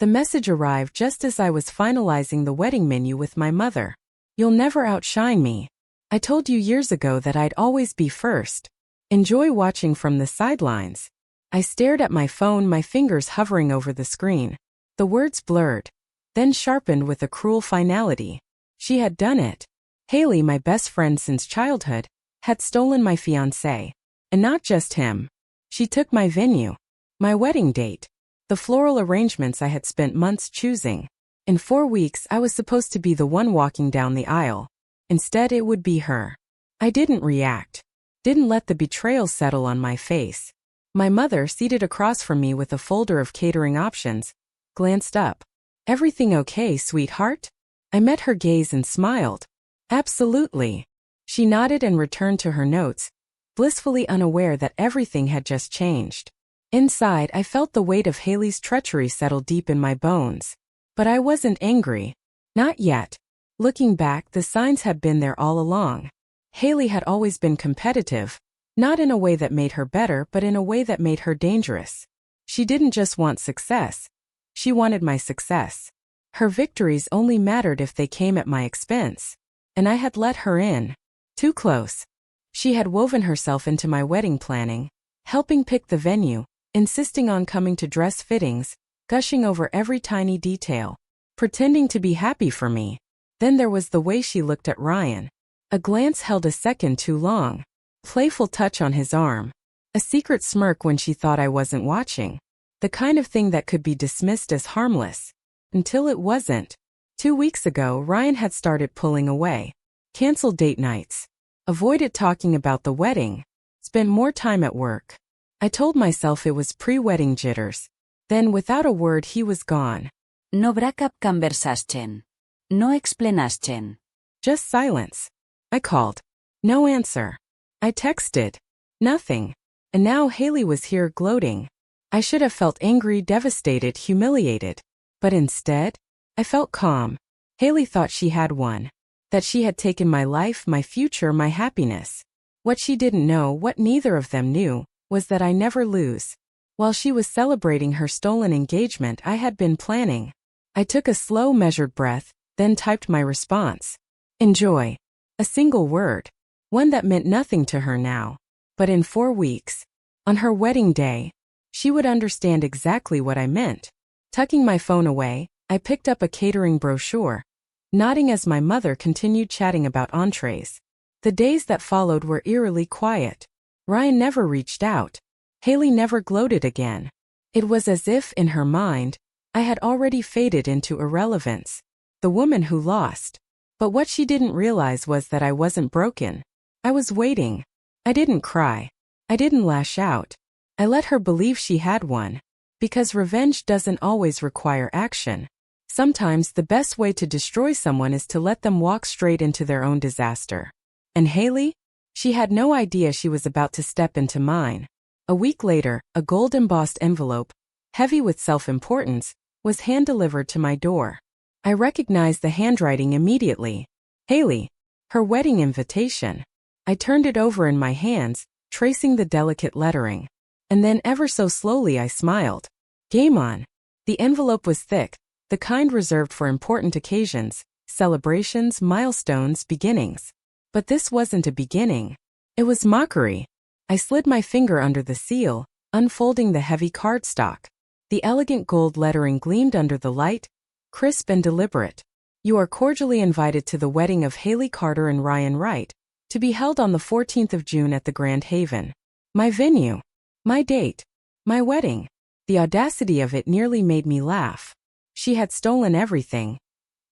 The message arrived just as I was finalizing the wedding menu with my mother. "You'll never outshine me. I told you years ago that I'd always be first. Enjoy watching from the sidelines." I stared at my phone, my fingers hovering over the screen. The words blurred, then sharpened with a cruel finality. She had done it. Hailey, my best friend since childhood, had stolen my fiancé. And not just him. She took my venue, my wedding date, the floral arrangements I had spent months choosing. In 4 weeks, I was supposed to be the one walking down the aisle. Instead, it would be her. I didn't react. Didn't let the betrayal settle on my face. My mother, seated across from me with a folder of catering options, glanced up. "Everything okay, sweetheart?" I met her gaze and smiled. "Absolutely." She nodded and returned to her notes, blissfully unaware that everything had just changed. Inside, I felt the weight of Hailey's treachery settle deep in my bones. But I wasn't angry. Not yet. Looking back, the signs had been there all along. Hailey had always been competitive, not in a way that made her better, but in a way that made her dangerous. She didn't just want success. She wanted my success. Her victories only mattered if they came at my expense. And I had let her in. Too close. She had woven herself into my wedding planning, helping pick the venue, insisting on coming to dress fittings, gushing over every tiny detail, pretending to be happy for me. Then there was the way she looked at Ryan. A glance held a second too long. Playful touch on his arm. A secret smirk when she thought I wasn't watching. The kind of thing that could be dismissed as harmless. Until it wasn't. 2 weeks ago, Ryan had started pulling away. Canceled date nights. Avoided talking about the wedding. Spent more time at work. I told myself it was pre-wedding jitters. Then, without a word, he was gone. No habrá cap conversation. No explanaschen. Just silence. I called. No answer. I texted. Nothing. And now Hailey was here gloating. I should have felt angry, devastated, humiliated. But instead, I felt calm. Hailey thought she had won. That she had taken my life, my future, my happiness. What she didn't know, what neither of them knew, was that I never lose. While she was celebrating her stolen engagement, I had been planning. I took a slow, measured breath, then typed my response. Enjoy. A single word. One that meant nothing to her now. But in 4 weeks, on her wedding day, she would understand exactly what I meant. Tucking my phone away, I picked up a catering brochure, nodding as my mother continued chatting about entrees. The days that followed were eerily quiet. Ryan never reached out. Hailey never gloated again. It was as if, in her mind, I had already faded into irrelevance. The woman who lost. But what she didn't realize was that I wasn't broken. I was waiting. I didn't cry. I didn't lash out. I let her believe she had won. Because revenge doesn't always require action. Sometimes the best way to destroy someone is to let them walk straight into their own disaster. And Hailey? She had no idea she was about to step into mine. A week later, a gold-embossed envelope, heavy with self-importance, was hand-delivered to my door. I recognized the handwriting immediately. Hailey. Her wedding invitation. I turned it over in my hands, tracing the delicate lettering. And then ever so slowly I smiled. Game on. The envelope was thick, the kind reserved for important occasions, celebrations, milestones, beginnings. But this wasn't a beginning. It was mockery. I slid my finger under the seal, unfolding the heavy cardstock. The elegant gold lettering gleamed under the light, crisp and deliberate. You are cordially invited to the wedding of Hailey Carter and Ryan Wright, to be held on the 14th of June at the Grand Haven. My venue. My date. My wedding. The audacity of it nearly made me laugh. She had stolen everything.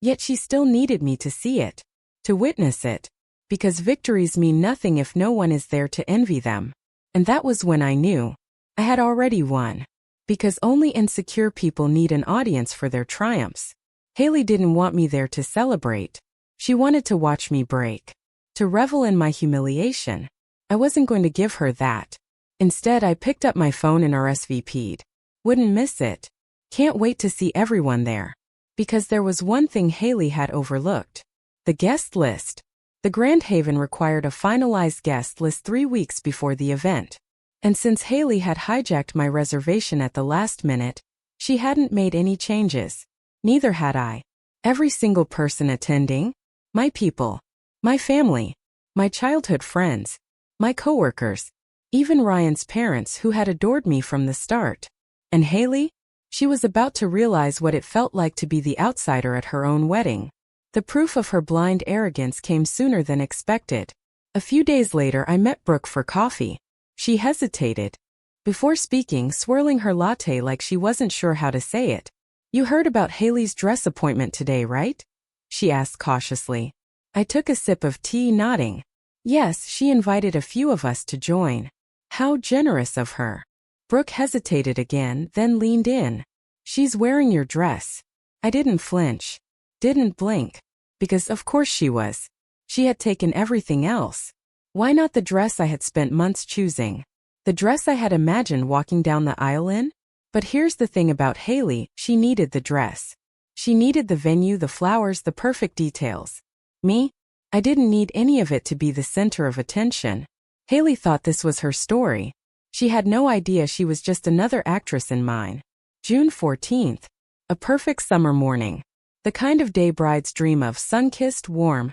Yet she still needed me to see it. To witness it. Because victories mean nothing if no one is there to envy them. And that was when I knew. I had already won. Because only insecure people need an audience for their triumphs. Hailey didn't want me there to celebrate. She wanted to watch me break. To revel in my humiliation. I wasn't going to give her that. Instead, I picked up my phone and RSVP'd. Wouldn't miss it. Can't wait to see everyone there. Because there was one thing Hailey had overlooked. The guest list. The Grand Haven required a finalized guest list 3 weeks before the event. And since Hailey had hijacked my reservation at the last minute, She hadn't made any changes. Neither had I. Every single person attending, my people, my family, my childhood friends, my coworkers, even Ryan's parents who had adored me from the start. And Hailey? She was about to realize what it felt like to be the outsider at her own wedding. The proof of her blind arrogance came sooner than expected. A few days later I met Brooke for coffee. She hesitated. Before speaking, swirling her latte like she wasn't sure how to say it. "You heard about Hailey's dress appointment today, right?" she asked cautiously. I took a sip of tea, nodding. Yes, she invited a few of us to join. How generous of her. Brooke hesitated again, then leaned in. "She's wearing your dress." I didn't flinch. Didn't blink. Because of course she was. She had taken everything else. Why not the dress I had spent months choosing? The dress I had imagined walking down the aisle in? But here's the thing about Hailey, she needed the dress. She needed the venue, the flowers, the perfect details. Me? I didn't need any of it to be the center of attention. Hailey thought this was her story. She had no idea she was just another actress in mine. June 14th. A perfect summer morning. The kind of day brides dream of, sun-kissed, warm.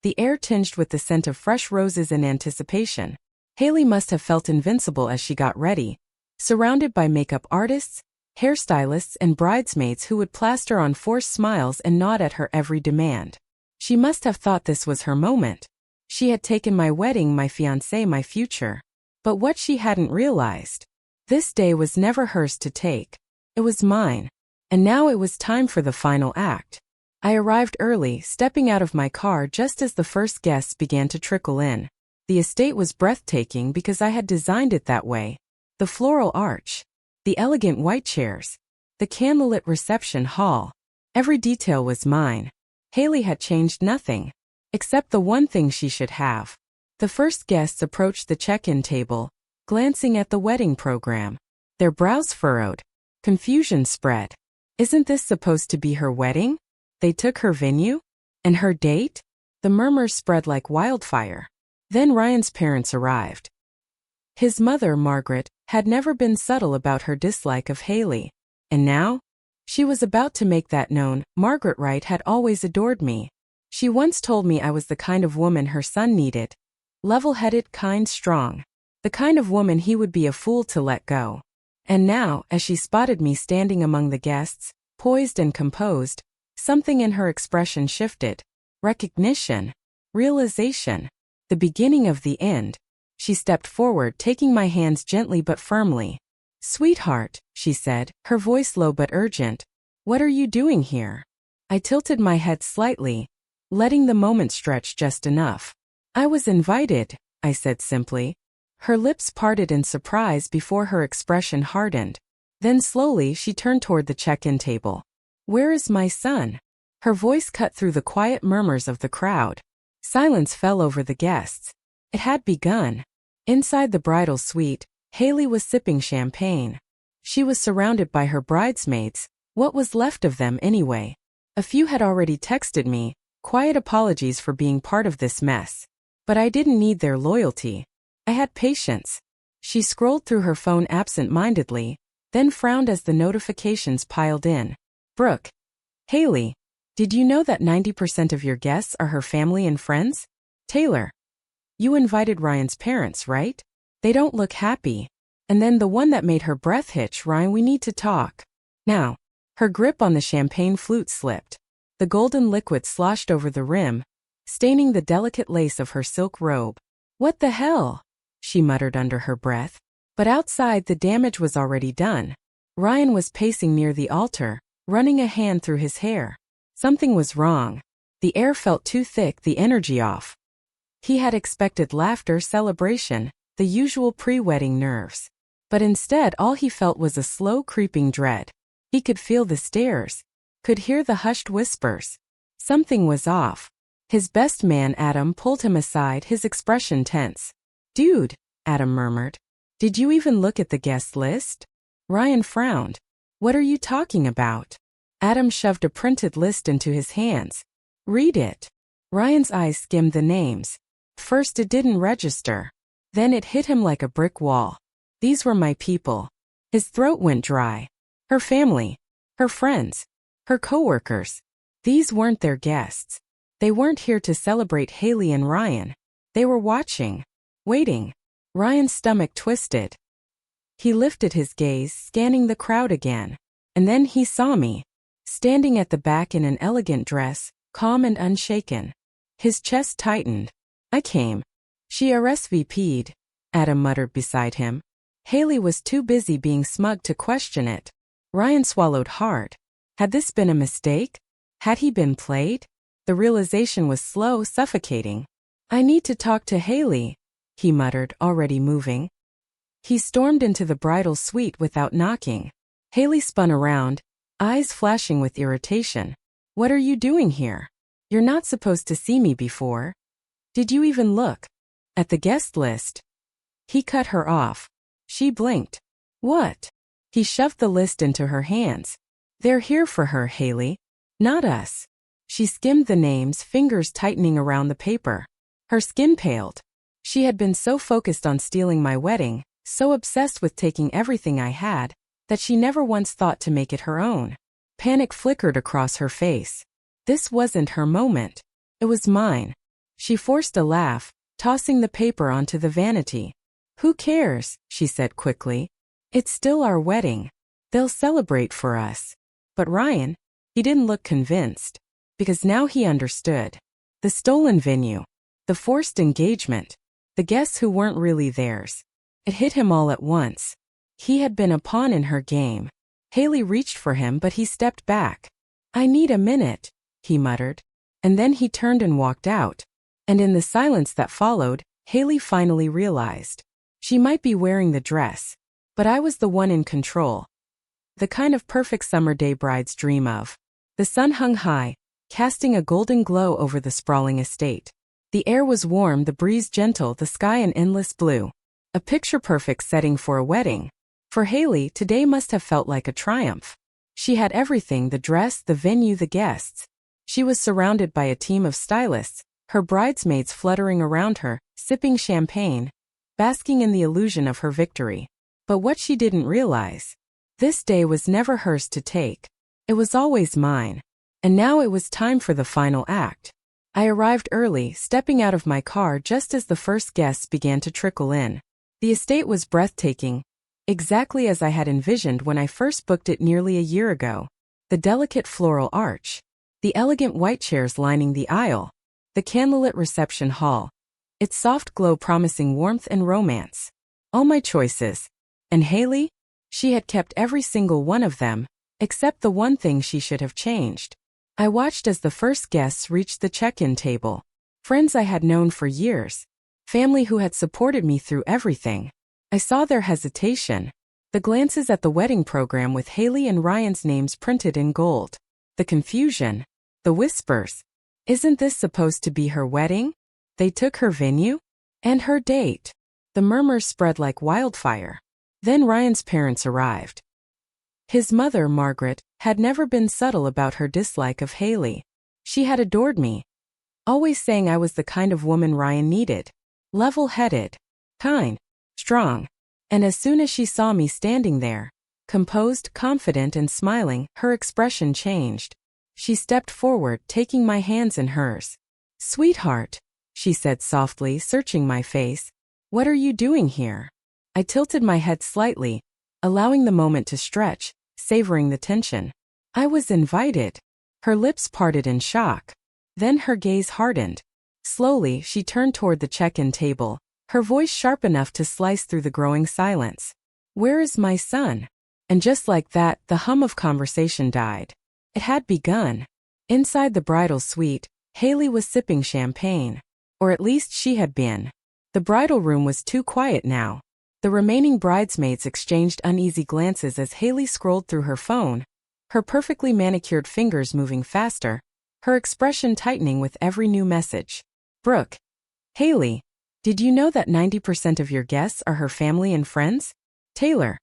The air tinged with the scent of fresh roses and anticipation. Hailey must have felt invincible as she got ready, surrounded by makeup artists, hairstylists, and bridesmaids who would plaster on forced smiles and nod at her every demand. She must have thought this was her moment. She had taken my wedding, my fiancé, my future. But what she hadn't realized, this day was never hers to take. It was mine. And now it was time for the final act. I arrived early, stepping out of my car just as the first guests began to trickle in. The estate was breathtaking because I had designed it that way. The floral arch, the elegant white chairs, the candlelit reception hall. Every detail was mine. Hailey had changed nothing, except the one thing she should have. The first guests approached the check-in table, glancing at the wedding program. Their brows furrowed. Confusion spread. Isn't this supposed to be her wedding? They took her venue? And her date? The murmurs spread like wildfire. Then Ryan's parents arrived. His mother, Margaret, had never been subtle about her dislike of Hailey. And now? She was about to make that known. Margaret Wright had always adored me. She once told me I was the kind of woman her son needed. Level-headed, kind, strong. The kind of woman he would be a fool to let go. And now, as she spotted me standing among the guests, poised and composed, something in her expression shifted. Recognition. Realization. The beginning of the end. She stepped forward, taking my hands gently but firmly. "Sweetheart," she said, her voice low but urgent. "What are you doing here?" I tilted my head slightly, letting the moment stretch just enough. "I was invited," I said simply. Her lips parted in surprise before her expression hardened. Then slowly she turned toward the check-in table. "Where is my son?" Her voice cut through the quiet murmurs of the crowd. Silence fell over the guests. It had begun. Inside the bridal suite, Hailey was sipping champagne. She was surrounded by her bridesmaids. What was left of them anyway? A few had already texted me, quiet apologies for being part of this mess. But I didn't need their loyalty. I had patience. She scrolled through her phone absent-mindedly, then frowned as the notifications piled in. "Brooke. Hailey. Did you know that 90% of your guests are her family and friends? Taylor. You invited Ryan's parents, right? They don't look happy." And then the one that made her breath hitch, "Ryan, we need to talk. Now." Her grip on the champagne flute slipped. The golden liquid sloshed over the rim, staining the delicate lace of her silk robe. "What the hell?" she muttered under her breath. But outside the damage was already done. Ryan was pacing near the altar, running a hand through his hair. Something was wrong. The air felt too thick, the energy off. He had expected laughter, celebration, the usual pre-wedding nerves. But instead all he felt was a slow creeping dread. He could feel the stares, could hear the hushed whispers. Something was off. His best man, Adam, pulled him aside, his expression tense. "Dude," Adam murmured. "Did you even look at the guest list?" Ryan frowned. "What are you talking about?" Adam shoved a printed list into his hands. "Read it." Ryan's eyes skimmed the names. First it didn't register. Then it hit him like a brick wall. These were my people. His throat went dry. Her family. Her friends. Her coworkers. These weren't their guests. They weren't here to celebrate Hailey and Ryan. They were watching. Waiting. Ryan's stomach twisted. He lifted his gaze, scanning the crowd again. And then he saw me. Standing at the back in an elegant dress, calm and unshaken. His chest tightened. I came. She RSVP'd, Adam muttered beside him. Hailey was too busy being smug to question it. Ryan swallowed hard. Had this been a mistake? Had he been played? The realization was slow, suffocating. I need to talk to Hailey, he muttered, already moving. He stormed into the bridal suite without knocking. Hailey spun around, eyes flashing with irritation. What are you doing here? You're not supposed to see me before. Did you even look at the guest list? He cut her off. She blinked. What? He shoved the list into her hands. They're here for her, Hailey. Not us. She skimmed the names, fingers tightening around the paper. Her skin paled. She had been so focused on stealing my wedding, so obsessed with taking everything I had, that she never once thought to make it her own. Panic flickered across her face. This wasn't her moment. It was mine. She forced a laugh, tossing the paper onto the vanity. Who cares, she said quickly. It's still our wedding. They'll celebrate for us. But Ryan, he didn't look convinced. Because now he understood. The stolen venue. The forced engagement. The guests who weren't really theirs. It hit him all at once. He had been a pawn in her game. Hailey reached for him, but he stepped back. I need a minute, he muttered. And then he turned and walked out. And in the silence that followed, Hailey finally realized. She might be wearing the dress, but I was the one in control. The kind of perfect summer day brides dream of. The sun hung high, casting a golden glow over the sprawling estate. The air was warm, the breeze gentle, the sky an endless blue. A picture-perfect setting for a wedding. For Hailey, today must have felt like a triumph. She had everything, the dress, the venue, the guests. She was surrounded by a team of stylists, her bridesmaids fluttering around her, sipping champagne, basking in the illusion of her victory. But what she didn't realize, this day was never hers to take. It was always mine. And now it was time for the final act. I arrived early, stepping out of my car just as the first guests began to trickle in. The estate was breathtaking, exactly as I had envisioned when I first booked it nearly a year ago. The delicate floral arch, the elegant white chairs lining the aisle, the candlelit reception hall, its soft glow promising warmth and romance. All my choices. And Hailey? She had kept every single one of them, except the one thing she should have changed. I watched as the first guests reached the check-in table. Friends I had known for years. Family who had supported me through everything. I saw their hesitation. The glances at the wedding program with Hailey and Ryan's names printed in gold. The confusion. The whispers. Isn't this supposed to be her wedding? They took her venue? And her date. The murmurs spread like wildfire. Then Ryan's parents arrived. His mother, Margaret, had never been subtle about her dislike of Hailey. She had adored me, always saying I was the kind of woman Ryan needed. Level-headed, kind, strong. And as soon as she saw me standing there, composed, confident and smiling, her expression changed. She stepped forward, taking my hands in hers. Sweetheart, she said softly, searching my face. What are you doing here? I tilted my head slightly, allowing the moment to stretch, savoring the tension. I was invited. Her lips parted in shock. Then her gaze hardened. Slowly, she turned toward the check-in table, her voice sharp enough to slice through the growing silence. Where is my son? And just like that, the hum of conversation died. It had begun. Inside the bridal suite, Hailey was sipping champagne. Or at least she had been. The bridal room was too quiet now. The remaining bridesmaids exchanged uneasy glances as Hailey scrolled through her phone, her perfectly manicured fingers moving faster, her expression tightening with every new message. Brooke. Hailey. Did you know that 90% of your guests are her family and friends? Taylor.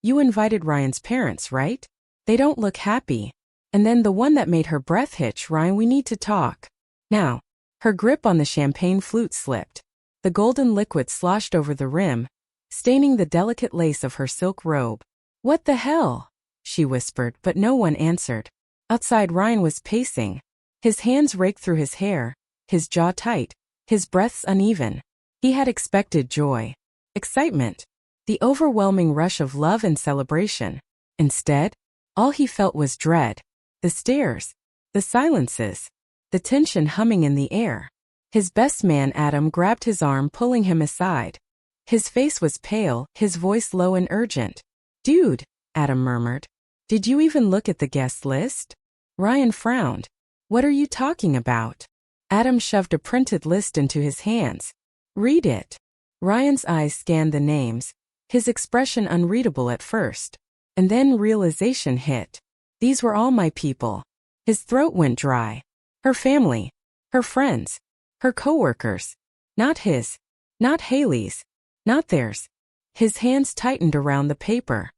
You invited Ryan's parents, right? They don't look happy. And then the one that made her breath hitch, Ryan, we need to talk. Now. Her grip on the champagne flute slipped. The golden liquid sloshed over the rim, staining the delicate lace of her silk robe. What the hell? she whispered, but no one answered. Outside, Ryan was pacing. His hands raked through his hair, his jaw tight, his breaths uneven. He had expected joy, excitement, the overwhelming rush of love and celebration. Instead, all he felt was dread. The stares, the silences, the tension humming in the air. His best man Adam grabbed his arm, pulling him aside. His face was pale, his voice low and urgent. "Dude," Adam murmured. "Did you even look at the guest list?" Ryan frowned. "What are you talking about?" Adam shoved a printed list into his hands. "Read it." Ryan's eyes scanned the names, his expression unreadable at first. And then realization hit. These were all my people. His throat went dry. Her family, her friends, her coworkers. Not his, not Hailey's, not theirs. His hands tightened around the paper.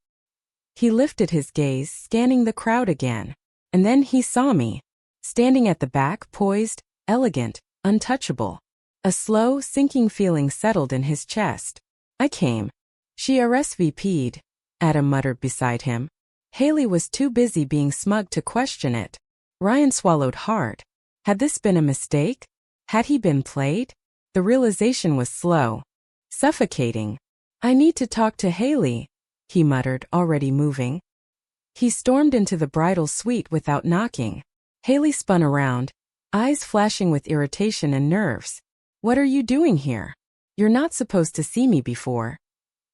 He lifted his gaze, scanning the crowd again. And then he saw me, standing at the back, poised, elegant, untouchable. A slow, sinking feeling settled in his chest. "I came." "She RSVP'd," Adam muttered beside him. Hailey was too busy being smug to question it. Ryan swallowed hard. Had this been a mistake? Had he been played? The realization was slow, suffocating. "I need to talk to Hailey," he muttered, already moving. He stormed into the bridal suite without knocking. Hailey spun around, eyes flashing with irritation and nerves. "What are you doing here? You're not supposed to see me before.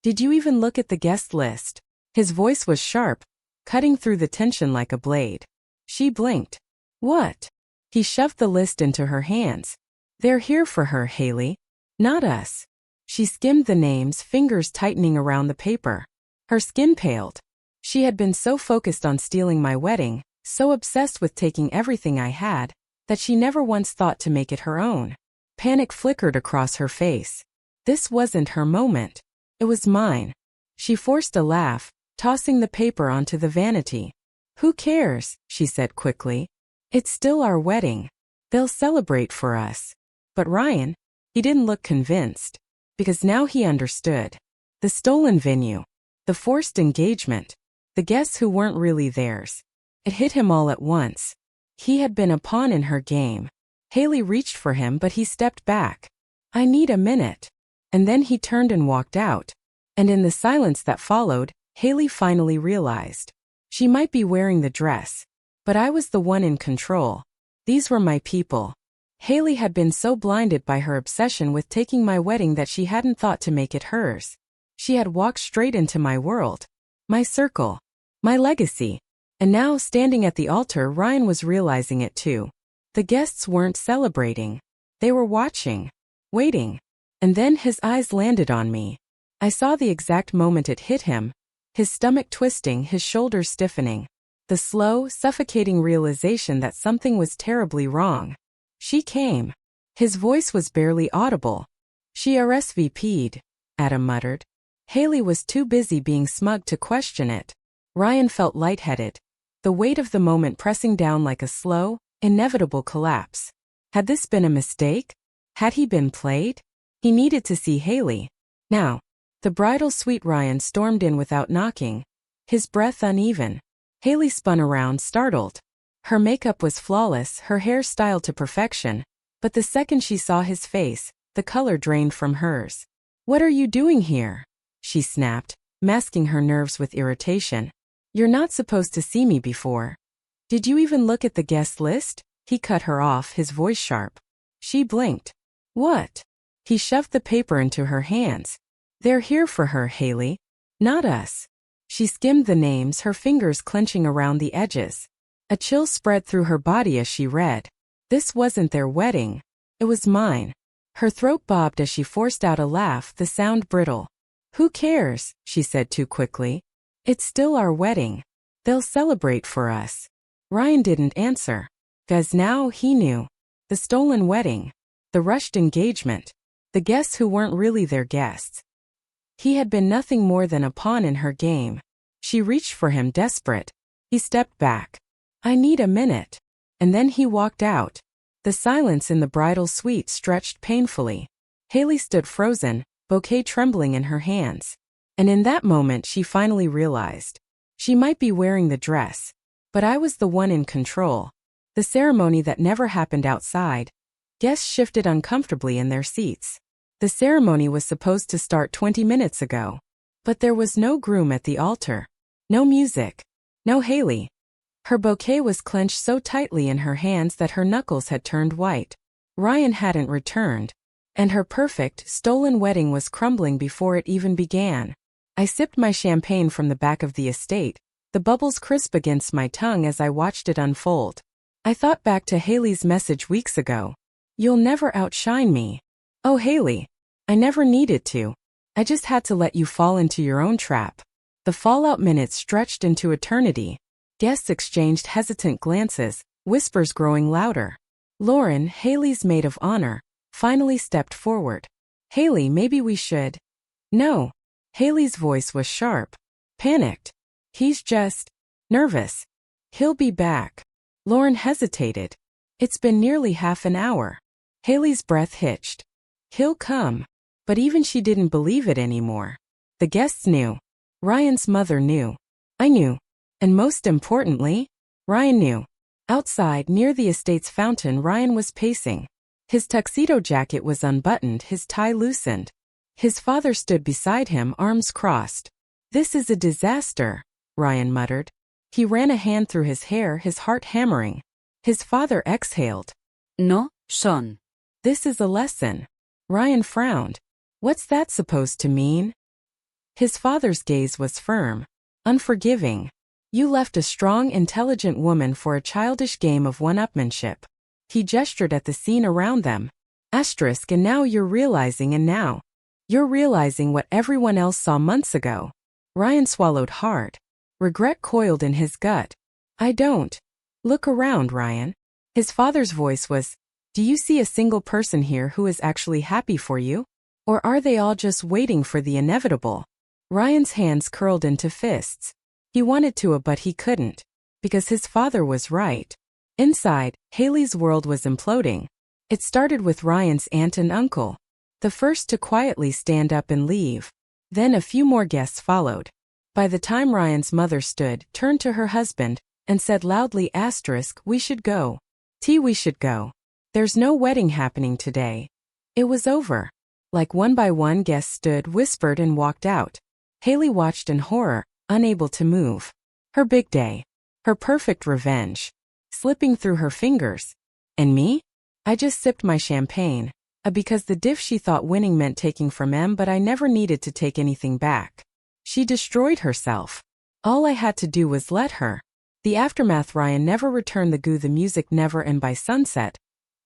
Did you even look at the guest list?" His voice was sharp, cutting through the tension like a blade. She blinked. "What?" He shoved the list into her hands. "They're here for her, Hailey. Not us." She skimmed the names, fingers tightening around the paper. Her skin paled. She had been so focused on stealing my wedding, so obsessed with taking everything I had, that she never once thought to make it her own. Panic flickered across her face. This wasn't her moment. It was mine. She forced a laugh, tossing the paper onto the vanity. "Who cares?" she said quickly. "It's still our wedding. They'll celebrate for us." But Ryan, he didn't look convinced. Because now he understood. The stolen venue. The forced engagement. The guests who weren't really theirs. It hit him all at once. He had been a pawn in her game. Hailey reached for him, but he stepped back. "I need a minute." And then he turned and walked out. And in the silence that followed, Hailey finally realized. She might be wearing the dress, but I was the one in control. These were my people. Hailey had been so blinded by her obsession with taking my wedding that she hadn't thought to make it hers. She had walked straight into my world, my circle, my legacy. And now, standing at the altar, Ryan was realizing it too. The guests weren't celebrating. They were watching, waiting. And then his eyes landed on me. I saw the exact moment it hit him, his stomach twisting, his shoulders stiffening. The slow, suffocating realization that something was terribly wrong. She came. His voice was barely audible. "She RSVP'd," Adam muttered. Hailey was too busy being smug to question it. Ryan felt lightheaded, the weight of the moment pressing down like a slow, inevitable collapse. Had this been a mistake? Had he been played? He needed to see Hailey. Now. The bridal suite. Ryan stormed in without knocking, his breath uneven. Hailey spun around, startled. Her makeup was flawless, her hair styled to perfection, but the second she saw his face, the color drained from hers. "What are you doing here?" she snapped, masking her nerves with irritation. "You're not supposed to see me before." "Did you even look at the guest list?" He cut her off, his voice sharp. She blinked. "What?" He shoved the paper into her hands. "They're here for her, Hailey. Not us." She skimmed the names, her fingers clenching around the edges. A chill spread through her body as she read. This wasn't their wedding. It was mine. Her throat bobbed as she forced out a laugh, the sound brittle. "Who cares?" she said too quickly. "It's still our wedding. They'll celebrate for us." Ryan didn't answer. 'Cause now he knew. The stolen wedding. The rushed engagement. The guests who weren't really their guests. He had been nothing more than a pawn in her game. She reached for him, desperate. He stepped back. "I need a minute." And then he walked out. The silence in the bridal suite stretched painfully. Hailey stood frozen, bouquet trembling in her hands. And in that moment she finally realized. She might be wearing the dress, but I was the one in control. The ceremony that never happened outside. Guests shifted uncomfortably in their seats. The ceremony was supposed to start 20 minutes ago. But there was no groom at the altar. No music. No Hailey. Her bouquet was clenched so tightly in her hands that her knuckles had turned white. Ryan hadn't returned. And her perfect, stolen wedding was crumbling before it even began. I sipped my champagne from the back of the estate, the bubbles crisp against my tongue as I watched it unfold. I thought back to Hailey's message weeks ago. You'll never outshine me. Oh Hailey. I never needed to. I just had to let you fall into your own trap. The fallout minutes stretched into eternity. Guests exchanged hesitant glances, whispers growing louder. Lauren, Hailey's maid of honor, finally stepped forward. Hailey, maybe we should. No. Hailey's voice was sharp. Panicked. He's just nervous. He'll be back. Lauren hesitated. It's been nearly half an hour. Hailey's breath hitched. He'll come. But even she didn't believe it anymore. The guests knew. Ryan's mother knew. I knew. And most importantly, Ryan knew. Outside, near the estate's fountain, Ryan was pacing. His tuxedo jacket was unbuttoned, his tie loosened. His father stood beside him, arms crossed. This is a disaster, Ryan muttered. He ran a hand through his hair, his heart hammering. His father exhaled. No, son. This is a lesson. Ryan frowned. What's that supposed to mean? His father's gaze was firm, unforgiving. You left a strong, intelligent woman for a childish game of one-upmanship. He gestured at the scene around them. Asterisk, and now you're realizing, You're realizing what everyone else saw months ago. Ryan swallowed hard. Regret coiled in his gut. I don't. Look around, Ryan. His father's voice was, do you see a single person here who is actually happy for you? Or are they all just waiting for the inevitable? Ryan's hands curled into fists. He wanted to, but he couldn't. Because his father was right. Inside, Hailey's world was imploding. It started with Ryan's aunt and uncle. The first to quietly stand up and leave. Then a few more guests followed. By the time Ryan's mother stood, turned to her husband, and said loudly, asterisk, we should go. We should go. There's no wedding happening today. It was over. Like one by one, guests stood, whispered, and walked out. Hailey watched in horror, unable to move. Her big day. Her perfect revenge. Slipping through her fingers. And me? I just sipped my champagne. Because the diff she thought winning meant taking from M, but I never needed to take anything back. She destroyed herself. All I had to do was let her. The aftermath. Ryan never returned the goo, the music never, and by sunset,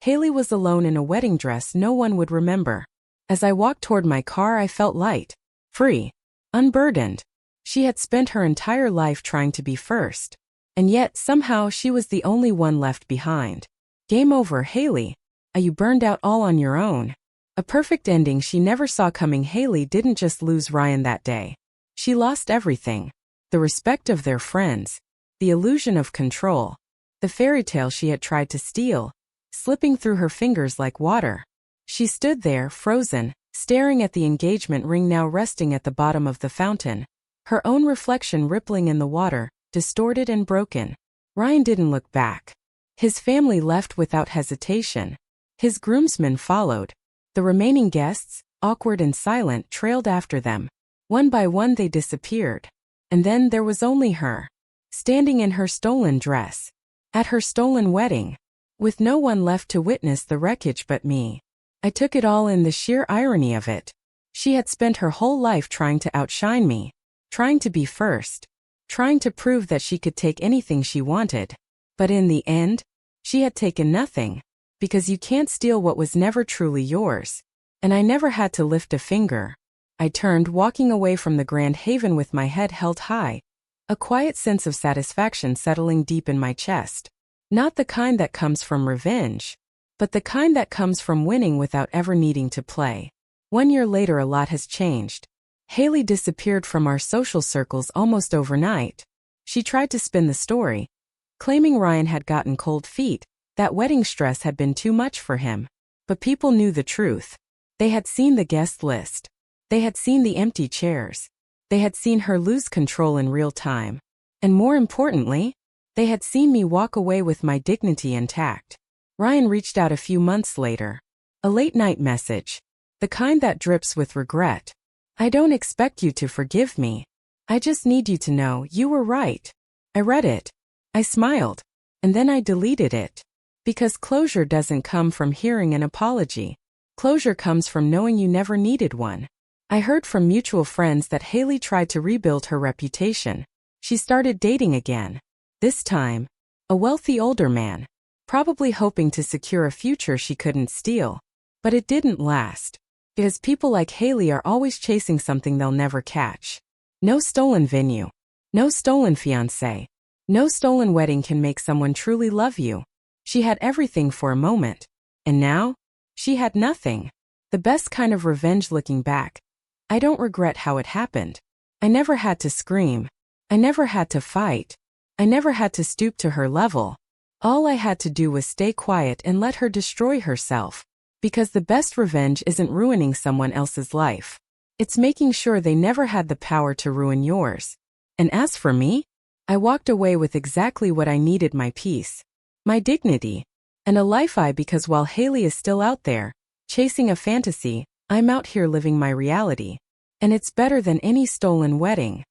Hailey was alone in a wedding dress no one would remember. As I walked toward my car, I felt light, free, unburdened. She had spent her entire life trying to be first. And yet, somehow, she was the only one left behind. Game over, Hailey. You burned out all on your own. A perfect ending she never saw coming. Hailey didn't just lose Ryan that day. She lost everything. The respect of their friends. The illusion of control. The fairy tale she had tried to steal. Slipping through her fingers like water. She stood there, frozen, staring at the engagement ring now resting at the bottom of the fountain. Her own reflection rippling in the water, distorted and broken. Ryan didn't look back. His family left without hesitation. His groomsmen followed. The remaining guests, awkward and silent, trailed after them. One by one they disappeared. And then there was only her. Standing in her stolen dress. At her stolen wedding. With no one left to witness the wreckage but me. I took it all in, the sheer irony of it. She had spent her whole life trying to outshine me. Trying to be first. Trying to prove that she could take anything she wanted. But in the end, she had taken nothing. Because you can't steal what was never truly yours. And I never had to lift a finger. I turned, walking away from the Grand Haven with my head held high. A quiet sense of satisfaction settling deep in my chest. Not the kind that comes from revenge. But the kind that comes from winning without ever needing to play. 1 year later, a lot has changed. Hailey disappeared from our social circles almost overnight. She tried to spin the story. Claiming Ryan had gotten cold feet. That wedding stress had been too much for him. But people knew the truth. They had seen the guest list. They had seen the empty chairs. They had seen her lose control in real time. And more importantly, they had seen me walk away with my dignity intact. Ryan reached out a few months later. A late-night message. The kind that drips with regret. I don't expect you to forgive me. I just need you to know you were right. I read it. I smiled. And then I deleted it. Because closure doesn't come from hearing an apology. Closure comes from knowing you never needed one. I heard from mutual friends that Hailey tried to rebuild her reputation. She started dating again. This time, a wealthy older man. Probably hoping to secure a future she couldn't steal. But it didn't last. Because people like Hailey are always chasing something they'll never catch. No stolen venue. No stolen fiancé. No stolen wedding can make someone truly love you. She had everything for a moment. And now? She had nothing. The best kind of revenge looking back. I don't regret how it happened. I never had to scream. I never had to fight. I never had to stoop to her level. All I had to do was stay quiet and let her destroy herself. Because the best revenge isn't ruining someone else's life. It's making sure they never had the power to ruin yours. And as for me, I walked away with exactly what I needed: my peace, my dignity, and a life because while Hailey is still out there, chasing a fantasy, I'm out here living my reality. And it's better than any stolen wedding.